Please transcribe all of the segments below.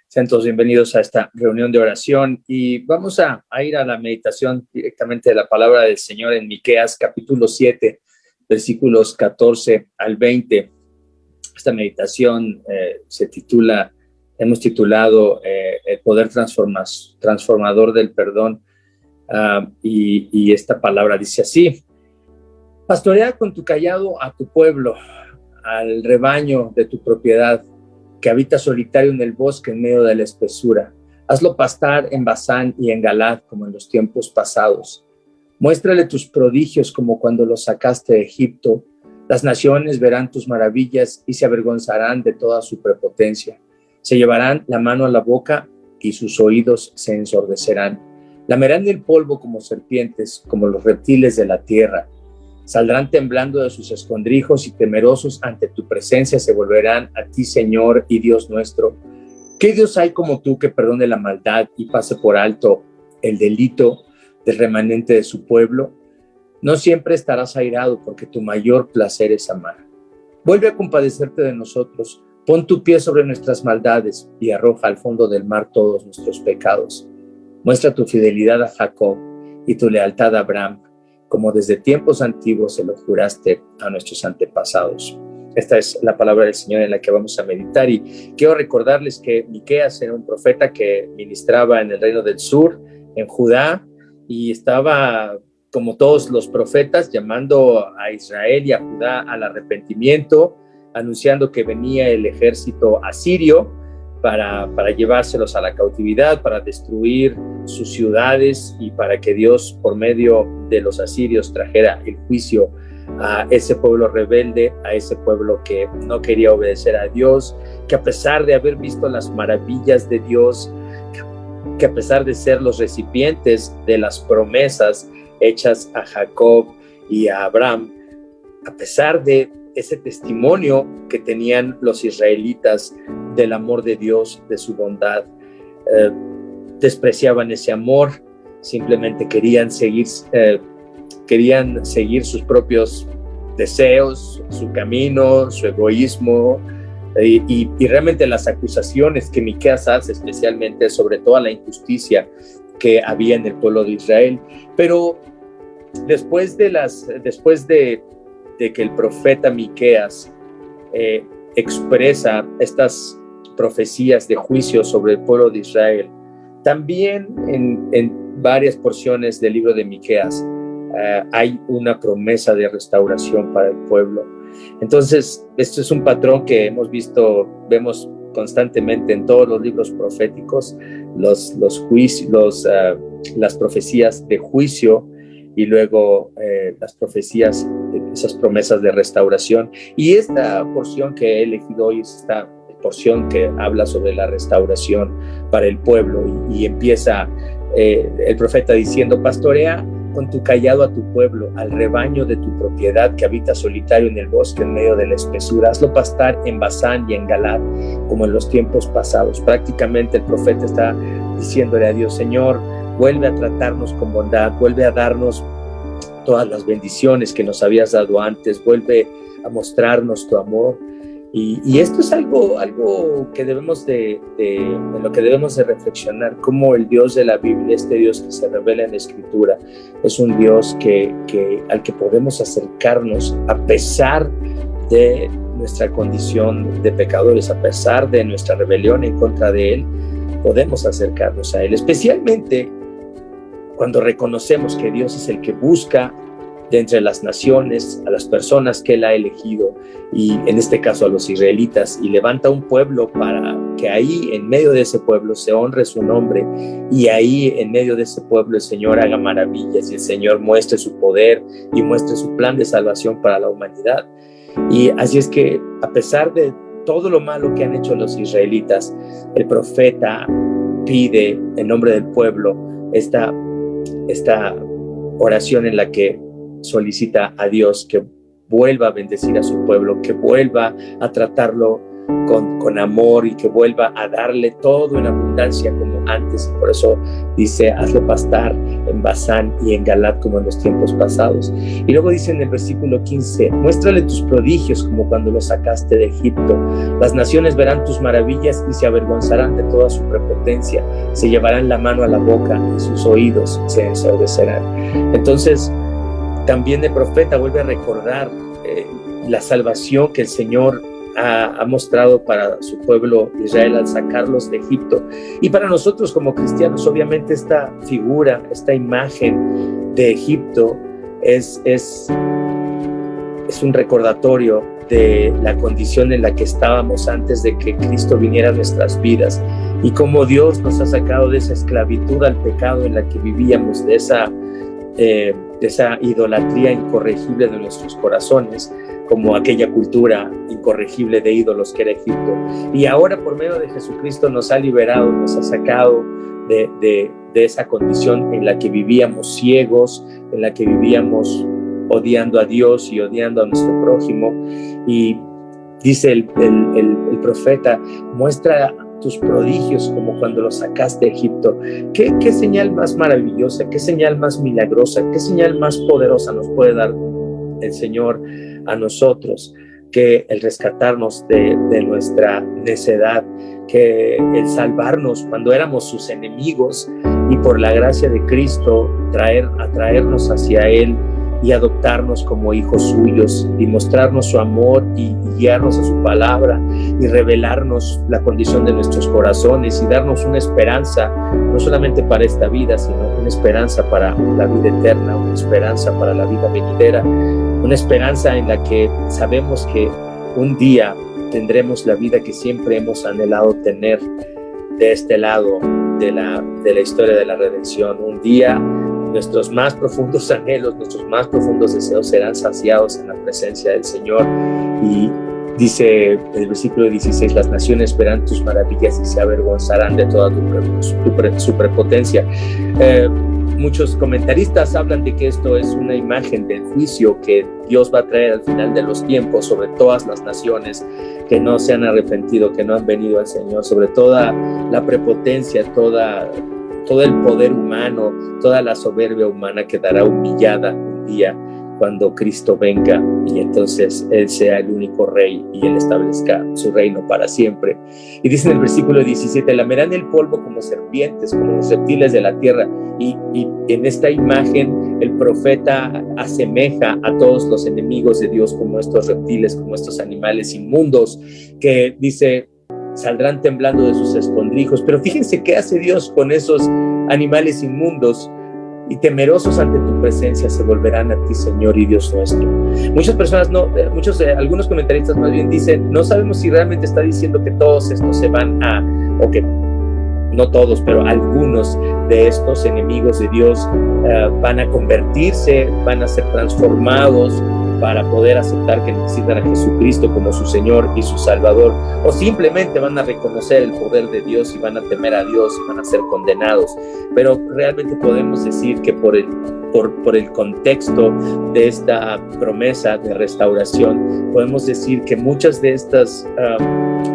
Sean todos bienvenidos a esta reunión de oración y vamos a ir a la meditación directamente de la palabra del Señor en Miqueas, capítulo 7, versículos 14 al 20. Esta meditación hemos titulado El poder transformador del perdón, y esta palabra dice así: pastorea con tu cayado a tu pueblo, al rebaño de tu propiedad, que habita solitario en el bosque en medio de la espesura. Hazlo pastar en Basán y en Galad como en los tiempos pasados. Muéstrale tus prodigios como cuando los sacaste de Egipto. Las naciones verán tus maravillas y se avergonzarán de toda su prepotencia. Se llevarán la mano a la boca y sus oídos se ensordecerán. Lamerán el polvo como serpientes, como los reptiles de la tierra. Saldrán temblando de sus escondrijos y temerosos ante tu presencia se volverán a ti, Señor y Dios nuestro. ¿Qué Dios hay como tú que perdone la maldad y pase por alto el delito del remanente de su pueblo? No siempre estarás airado, porque tu mayor placer es amar. Vuelve a compadecerte de nosotros, pon tu pie sobre nuestras maldades y arroja al fondo del mar todos nuestros pecados. Muestra tu fidelidad a Jacob y tu lealtad a Abraham, como desde tiempos antiguos se lo juraste a nuestros antepasados. Esta es la palabra del Señor en la que vamos a meditar, y quiero recordarles que Miqueas era un profeta que ministraba en el reino del sur, en Judá, y estaba, como todos los profetas, llamando a Israel y a Judá al arrepentimiento, anunciando que venía el ejército asirio para llevárselos a la cautividad, para destruir sus ciudades y para que Dios, por medio de los asirios, trajera el juicio a ese pueblo rebelde, a ese pueblo que no quería obedecer a Dios, que a pesar de haber visto las maravillas de Dios, que a pesar de ser los recipientes de las promesas hechas a Jacob y a Abraham, a pesar de ese testimonio que tenían los israelitas del amor de Dios, de su bondad, despreciaban ese amor, simplemente querían seguir sus propios deseos, su camino, su egoísmo, y realmente las acusaciones que Miqueas hace, especialmente sobre toda la injusticia que había en el pueblo de Israel. Pero después de que el profeta Miqueas expresa estas profecías de juicio sobre el pueblo de Israel, también en varias porciones del libro de Miqueas hay una promesa de restauración para el pueblo. Entonces, esto es un patrón que vemos constantemente en todos los libros proféticos, las profecías de juicio y luego las profecías, esas promesas de restauración. Y esta porción que he elegido hoy es esta porción que habla sobre la restauración para el pueblo, y empieza el profeta diciendo: pastorea con tu cayado a tu pueblo, al rebaño de tu propiedad, que habita solitario en el bosque en medio de la espesura. Hazlo pastar en Basán y en Galad como en los tiempos pasados. Prácticamente el profeta está diciéndole a Dios: Señor, vuelve a tratarnos con bondad, vuelve a darnos todas las bendiciones que nos habías dado antes, vuelve a mostrarnos tu amor. Y esto es algo que en lo que debemos de reflexionar, cómo el Dios de la Biblia, este Dios que se revela en la Escritura, es un Dios al que podemos acercarnos a pesar de nuestra condición de pecadores, a pesar de nuestra rebelión en contra de Él. Podemos acercarnos a Él, especialmente cuando reconocemos que Dios es el que busca de entre las naciones a las personas que Él ha elegido, y en este caso a los israelitas, y levanta un pueblo para que ahí en medio de ese pueblo se honre su nombre, y ahí en medio de ese pueblo el Señor haga maravillas y el Señor muestre su poder y muestre su plan de salvación para la humanidad. Y así es que, a pesar de todo lo malo que han hecho los israelitas, el profeta pide en nombre del pueblo esta oración en la que solicita a Dios que vuelva a bendecir a su pueblo, que vuelva a tratarlo con amor y que vuelva a darle todo en abundancia como antes. Y por eso dice, hazle pastar en Basán y en Galaad como en los tiempos pasados. Y luego dice en el versículo 15, muéstrale tus prodigios como cuando los sacaste de Egipto. Las naciones verán tus maravillas y se avergonzarán de toda su prepotencia. Se llevarán la mano a la boca y sus oídos se ensordecerán. Entonces, también el profeta vuelve a recordar la salvación que el Señor ha mostrado para su pueblo Israel al sacarlos de Egipto. Y para nosotros como cristianos, obviamente esta figura, esta imagen de Egipto es un recordatorio de la condición en la que estábamos antes de que Cristo viniera a nuestras vidas, y cómo Dios nos ha sacado de esa esclavitud al pecado en la que vivíamos, de esa idolatría incorregible de nuestros corazones, como aquella cultura incorregible de ídolos que era Egipto. Y ahora por medio de Jesucristo nos ha liberado, nos ha sacado de esa condición en la que vivíamos ciegos, en la que vivíamos odiando a Dios y odiando a nuestro prójimo. Y dice el profeta, muestra tus prodigios como cuando los sacaste de Egipto. ¿Qué señal más maravillosa, qué señal más milagrosa, qué señal más poderosa nos puede dar el Señor a nosotros que el rescatarnos de nuestra necedad, que el salvarnos cuando éramos sus enemigos y por la gracia de Cristo atraernos hacia Él y adoptarnos como hijos suyos y mostrarnos su amor y guiarnos a su palabra y revelarnos la condición de nuestros corazones y darnos una esperanza, no solamente para esta vida, sino una esperanza para la vida eterna, una esperanza para la vida venidera, una esperanza en la que sabemos que un día tendremos la vida que siempre hemos anhelado tener de este lado de la historia de la redención. Un día nuestros más profundos anhelos, nuestros más profundos deseos serán saciados en la presencia del Señor. Y dice el versículo 16, las naciones verán tus maravillas y se avergonzarán de toda su prepotencia. Muchos comentaristas hablan de que esto es una imagen del juicio que Dios va a traer al final de los tiempos sobre todas las naciones que no se han arrepentido, que no han venido al Señor, sobre toda la prepotencia, todo el poder humano, toda la soberbia humana quedará humillada un día cuando Cristo venga y entonces Él sea el único rey y Él establezca su reino para siempre. Y dice en el versículo 17, lamerán el polvo como serpientes, como los reptiles de la tierra. Y en esta imagen el profeta asemeja a todos los enemigos de Dios como estos reptiles, como estos animales inmundos que dice, saldrán temblando de sus escondrijos. Pero fíjense qué hace Dios con esos animales inmundos. Y temerosos ante tu presencia se volverán a ti, Señor y Dios nuestro. Muchas personas algunos comentaristas más bien dicen, no sabemos si realmente está diciendo que todos estos se van o que no todos, pero algunos de estos enemigos de Dios van a convertirse, van a ser transformados para poder aceptar que necesitan a Jesucristo como su Señor y su Salvador, o simplemente van a reconocer el poder de Dios y van a temer a Dios y van a ser condenados. Pero realmente podemos decir que por el contexto de esta promesa de restauración, podemos decir que muchas de estas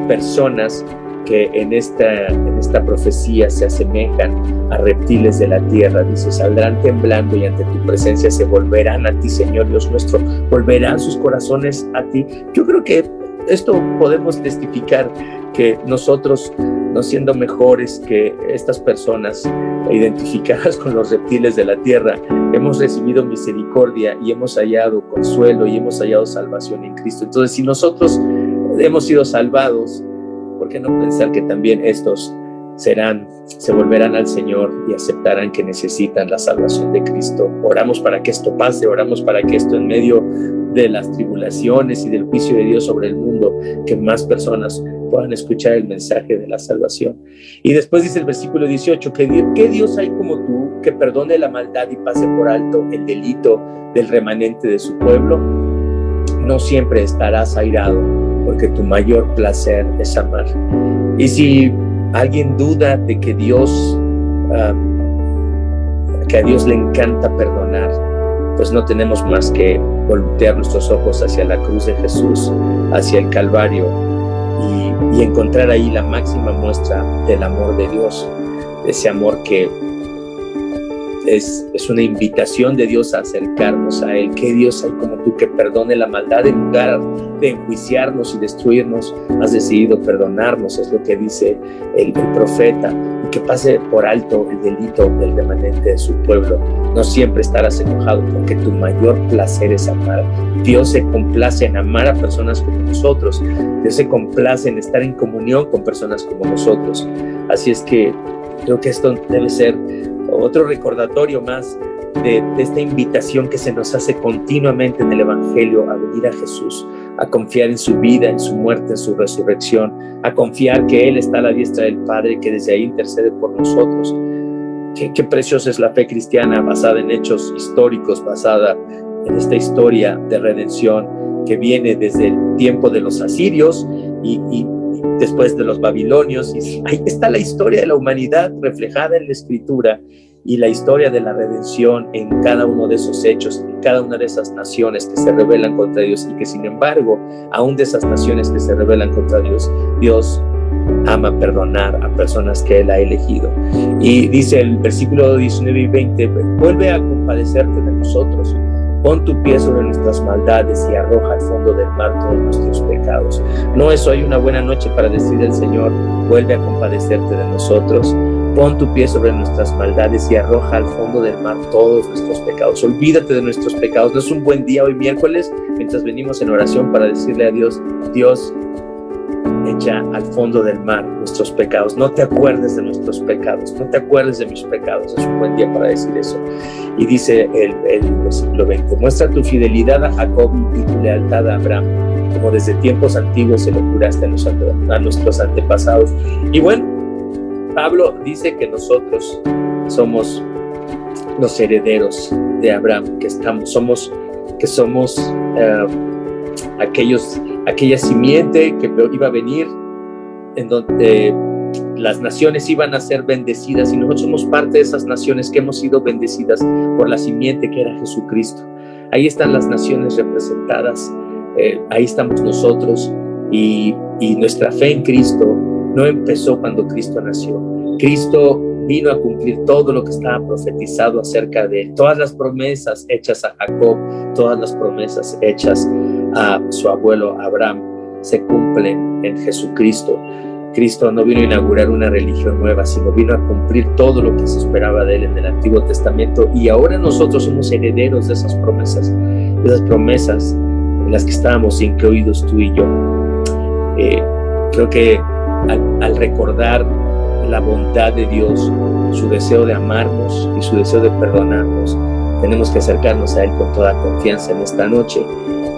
personas que en esta profecía se asemejan a reptiles de la tierra, dice, saldrán temblando y ante tu presencia se volverán a ti, Señor Dios nuestro, volverán sus corazones a ti. Yo creo que esto podemos testificar que nosotros, no siendo mejores que estas personas identificadas con los reptiles de la tierra, hemos recibido misericordia y hemos hallado consuelo y hemos hallado salvación en Cristo. Entonces, si nosotros hemos sido salvados, ¿por qué no pensar que también estos se volverán al Señor y aceptarán que necesitan la salvación de Cristo? Oramos para que esto pase, oramos para que esto, en medio de las tribulaciones y del juicio de Dios sobre el mundo, que más personas puedan escuchar el mensaje de la salvación. Y después dice el versículo 18, ¿qué Dios hay como tú, que perdone la maldad y pase por alto el delito del remanente de su pueblo? No siempre estarás airado, porque tu mayor placer es amar. Y si alguien duda de que a Dios le encanta perdonar, pues no tenemos más que voltear nuestros ojos hacia la cruz de Jesús, hacia el Calvario, y encontrar ahí la máxima muestra del amor de Dios, ese amor que es una invitación de Dios a acercarnos a Él. ¿Qué Dios hay como tú que perdone la maldad? En lugar de enjuiciarnos y destruirnos, has decidido perdonarnos, es lo que dice el profeta, y que pase por alto el delito del remanente de su pueblo. No siempre estarás enojado, porque tu mayor placer es amar. Dios se complace en amar a personas como nosotros. Dios se complace en estar en comunión con personas como nosotros. Así es que creo que esto debe ser otro recordatorio más de esta invitación que se nos hace continuamente en el Evangelio a venir a Jesús, a confiar en su vida, en su muerte, en su resurrección, a confiar que Él está a la diestra del Padre, que desde ahí intercede por nosotros. Qué preciosa es la fe cristiana, basada en hechos históricos, basada en esta historia de redención que viene desde el tiempo de los asirios y después de los babilonios. Y ahí está la historia de la humanidad reflejada en la Escritura, y la historia de la redención en cada uno de esos hechos, en cada una de esas naciones que se rebelan contra Dios, y que sin embargo, aún de esas naciones que se rebelan contra Dios, Dios ama perdonar a personas que Él ha elegido. Y dice el versículo 19 y 20, vuelve a compadecerte de nosotros, pon tu pie sobre nuestras maldades y arroja al fondo del mar todos nuestros pecados. No es hoy una buena noche para decirle al Señor, vuelve a compadecerte de nosotros, pon tu pie sobre nuestras maldades y arroja al fondo del mar todos nuestros pecados. Olvídate de nuestros pecados. No es un buen día hoy miércoles, mientras venimos en oración, para decirle a Dios, Dios, echa al fondo del mar nuestros pecados. No te acuerdes de nuestros pecados, no te acuerdes de mis pecados. Es un buen día para decir eso. Y dice el versículo 20, muestra tu fidelidad a Jacob y tu lealtad a Abraham, como desde tiempos antiguos se lo juraste a nuestros antepasados. Y bueno, Pablo dice que nosotros somos los herederos de Abraham, que somos aquella simiente que iba a venir, en donde las naciones iban a ser bendecidas, y nosotros somos parte de esas naciones que hemos sido bendecidas por la simiente que era Jesucristo. Ahí están las naciones representadas, ahí estamos nosotros, y nuestra fe en Cristo no empezó cuando Cristo nació. Cristo vino a cumplir todo lo que estaba profetizado acerca de Él. Todas las promesas hechas a Jacob, todas las promesas hechas a su abuelo Abraham se cumplen en Jesucristo. Cristo no vino a inaugurar una religión nueva, sino vino a cumplir todo lo que se esperaba de Él en el Antiguo Testamento, y ahora nosotros somos herederos de esas promesas en las que estábamos incluidos tú y yo. Creo que al recordar la bondad de Dios, su deseo de amarnos y su deseo de perdonarnos, tenemos que acercarnos a Él con toda confianza en esta noche.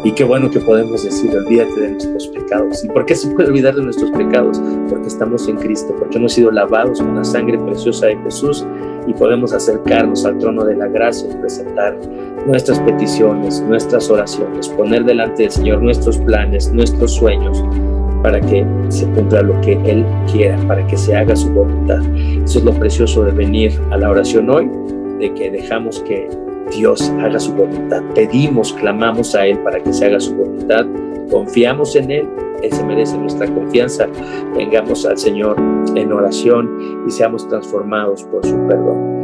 Y qué bueno que podemos decir, olvídate de nuestros pecados. ¿Y por qué se puede olvidar de nuestros pecados? Porque estamos en Cristo, porque hemos sido lavados con la sangre preciosa de Jesús, y podemos acercarnos al trono de la gracia y presentar nuestras peticiones, nuestras oraciones, poner delante del Señor nuestros planes, nuestros sueños, para que se cumpla lo que Él quiera, para que se haga su voluntad. Eso es lo precioso de venir a la oración hoy, de que dejamos que Dios haga su voluntad. Pedimos, clamamos a Él para que se haga su voluntad, confiamos en Él, Él se merece nuestra confianza. Vengamos al Señor en oración y seamos transformados por su perdón.